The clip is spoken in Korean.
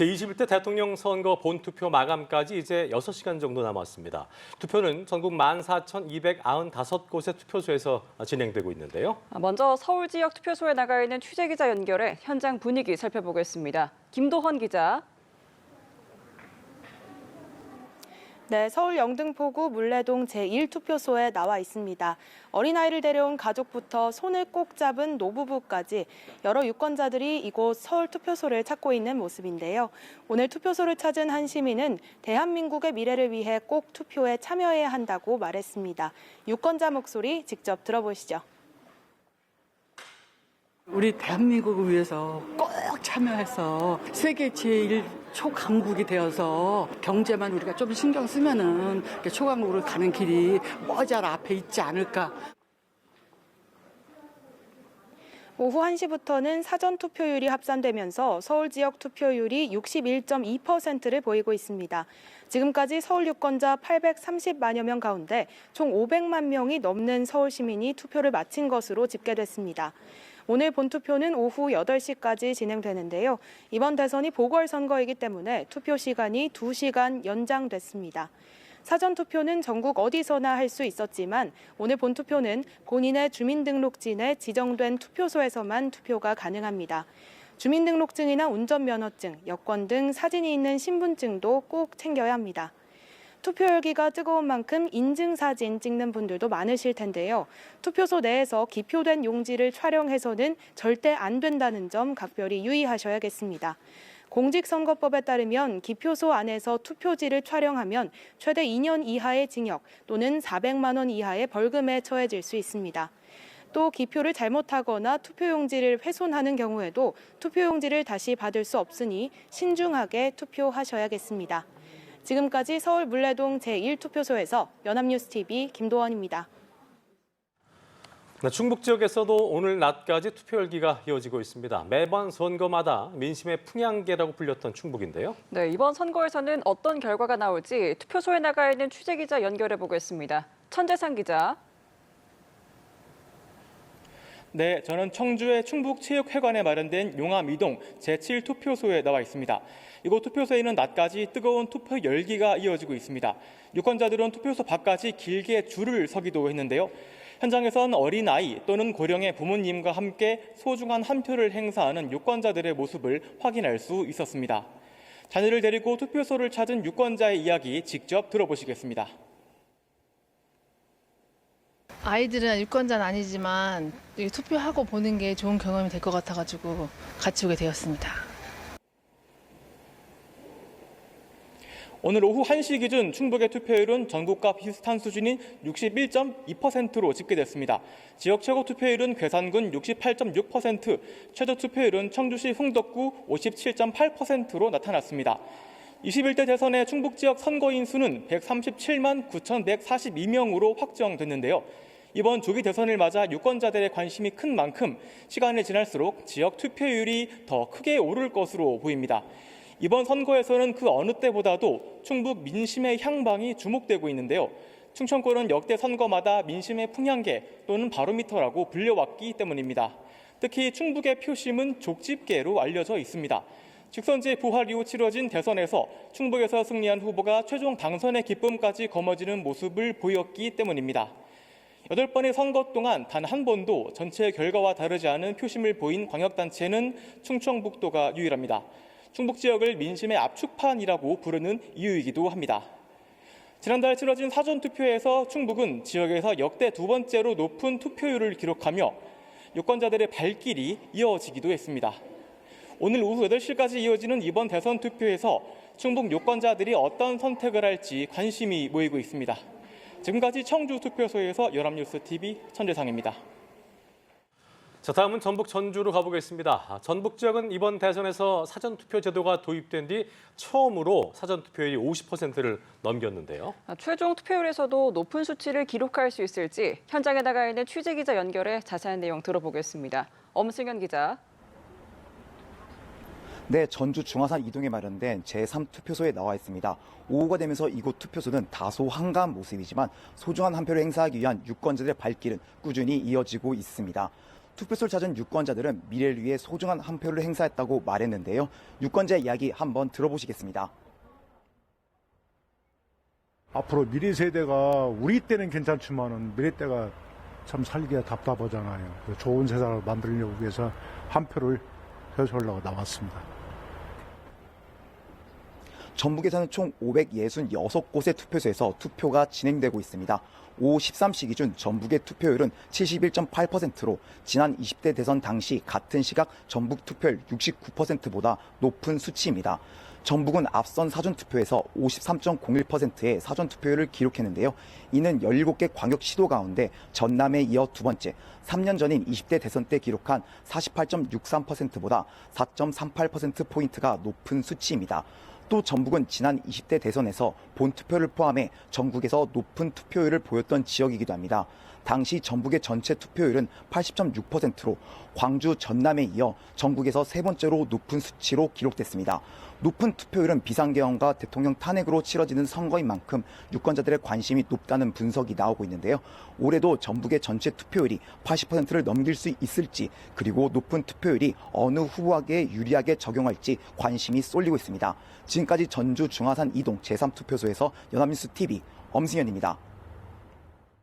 제21대 대통령 선거 본투표 마감까지 이제 6시간 정도 남았습니다. 투표는 전국 14,295곳의 투표소에서 진행되고 있는데요. 먼저 서울 지역 투표소에 나가 있는 취재기자 연결해 현장 분위기 살펴보겠습니다. 김도헌 기자. 네, 서울 영등포구 물레동 제1투표소에 나와 있습니다. 어린아이를 데려온 가족부터 손을 꼭 잡은 노부부까지 여러 유권자들이 이곳 서울 투표소를 찾고 있는 모습인데요. 오늘 투표소를 찾은 한 시민은 대한민국의 미래를 위해 꼭 투표에 참여해야 한다고 말했습니다. 유권자 목소리 직접 들어보시죠. 우리 대한민국을 위해서 꼭 참여해서 세계 제1 초강국이 되어서 경제만 우리가 좀 신경 쓰면은 초강국으로 가는 길이 머지않아 앞에 있지 않을까. 오후 1시부터는 사전 투표율이 합산되면서 서울 지역 투표율이 61.2%를 보이고 있습니다. 지금까지 서울 유권자 830만여 명 가운데 총 500만 명이 넘는 서울 시민이 투표를 마친 것으로 집계됐습니다. 오늘 본투표는 오후 8시까지 진행되는데요. 이번 대선이 보궐선거이기 때문에 투표 시간이 2시간 연장됐습니다. 사전투표는 전국 어디서나 할 수 있었지만 오늘 본투표는 본인의 주민등록진에 지정된 투표소에서만 투표가 가능합니다. 주민등록증이나 운전면허증, 여권 등 사진이 있는 신분증도 꼭 챙겨야 합니다. 투표 열기가 뜨거운 만큼 인증사진 찍는 분들도 많으실 텐데요. 투표소 내에서 기표된 용지를 촬영해서는 절대 안 된다는 점 각별히 유의하셔야겠습니다. 공직선거법에 따르면 기표소 안에서 투표지를 촬영하면 최대 2년 이하의 징역 또는 400만 원 이하의 벌금에 처해질 수 있습니다. 또 기표를 잘못하거나 투표용지를 훼손하는 경우에도 투표용지를 다시 받을 수 없으니 신중하게 투표하셔야겠습니다. 지금까지 서울 물레동 제1투표소에서 연합뉴스TV 김도헌입니다. 충북 지역에서도 오늘 낮까지 투표 열기가 이어지고 있습니다. 매번 선거마다 민심의 풍향계라고 불렸던 충북인데요. 네, 이번 선거에서는 어떤 결과가 나올지 투표소에 나가 있는 취재기자 연결해 보겠습니다. 천재상 기자. 네, 저는 청주의 충북체육회관에 마련된 용암이동 제7투표소에 나와 있습니다. 이곳 투표소에는 낮까지 뜨거운 투표 열기가 이어지고 있습니다. 유권자들은 투표소 밖까지 길게 줄을 서기도 했는데요. 현장에선 어린아이 또는 고령의 부모님과 함께 소중한 한 표를 행사하는 유권자들의 모습을 확인할 수 있었습니다. 자녀를 데리고 투표소를 찾은 유권자의 이야기 직접 들어보시겠습니다. 아이들은 유권자는 아니지만 투표하고 보는 게 좋은 경험이 될 것 같아가지고 같이 오게 되었습니다. 오늘 오후 1시 기준 충북의 투표율은 전국과 비슷한 수준인 61.2%로 집계됐습니다. 지역 최고 투표율은 괴산군 68.6%, 최저 투표율은 청주시 흥덕구 57.8%로 나타났습니다. 21대 대선의 충북 지역 선거인 수는 137만 9,142명으로 확정됐는데요. 이번 조기 대선을 맞아 유권자들의 관심이 큰 만큼 시간이 지날수록 지역 투표율이 더 크게 오를 것으로 보입니다. 이번 선거에서는 그 어느 때보다도 충북 민심의 향방이 주목되고 있는데요. 충청권은 역대 선거마다 민심의 풍향계 또는 바로미터라고 불려왔기 때문입니다. 특히 충북의 표심은 족집계로 알려져 있습니다. 직선제 부활 이후 치러진 대선에서 충북에서 승리한 후보가 최종 당선의 기쁨까지 거머쥐는 모습을 보였기 때문입니다. 8번의 선거 동안 단 한 번도 전체 결과와 다르지 않은 표심을 보인 광역단체는 충청북도가 유일합니다. 충북 지역을 민심의 압축판이라고 부르는 이유이기도 합니다. 지난달 치러진 사전투표에서 충북은 지역에서 역대 2번째로 높은 투표율을 기록하며 유권자들의 발길이 이어지기도 했습니다. 오늘 오후 8시까지 이어지는 이번 대선 투표에서 충북 유권자들이 어떤 선택을 할지 관심이 모이고 있습니다. 지금까지 청주 투표소에서 연합뉴스TV 천재상입니다. 자, 다음은 전북 전주로 가보겠습니다. 전북 지역은 이번 대선에서 사전투표 제도가 도입된 뒤 처음으로 사전투표율이 50%를 넘겼는데요. 최종 투표율에서도 높은 수치를 기록할 수 있을지 현장에 나가 있는 취재기자 연결해 자세한 내용 들어보겠습니다. 엄승현 기자. 네, 전주 중화산 이동에 마련된 제3투표소에 나와 있습니다. 오후가 되면서 이곳 투표소는 다소 한가한 모습이지만 소중한 한 표를 행사하기 위한 유권자들의 발길은 꾸준히 이어지고 있습니다. 투표소를 찾은 유권자들은 미래를 위해 소중한 한 표를 행사했다고 말했는데요. 유권자의 이야기 한번 들어보시겠습니다. 앞으로 미래 세대가 우리 때는 괜찮지만은 미래 때가 참 살기가 답답하잖아요. 좋은 세상을 만들려고 위해서 한 표를 해서려고 나왔습니다. 전북에서는 총 566곳의 투표소에서 투표가 진행되고 있습니다. 오후 13시 기준 전북의 투표율은 71.8%로 지난 20대 대선 당시 같은 시각 전북 투표율 69%보다 높은 수치입니다. 전북은 앞선 사전투표에서 53.01%의 사전투표율을 기록했는데요. 이는 17개 광역시도 가운데 전남에 이어 두 번째, 3년 전인 20대 대선 때 기록한 48.63%보다 4.38%포인트가 높은 수치입니다. 또 전북은 지난 20대 대선에서 본투표를 포함해 전국에서 높은 투표율을 보였던 지역이기도 합니다. 당시 전북의 전체 투표율은 80.6%로 광주, 전남에 이어 전국에서 세 번째로 높은 수치로 기록됐습니다. 높은 투표율은 비상계엄과 대통령 탄핵으로 치러지는 선거인 만큼 유권자들의 관심이 높다는 분석이 나오고 있는데요. 올해도 전북의 전체 투표율이 80%를 넘길 수 있을지, 그리고 높은 투표율이 어느 후보에게 유리하게 적용할지 관심이 쏠리고 있습니다. 지금까지 전주 중화산 이동 제3투표소에서 연합뉴스 TV 엄승현입니다.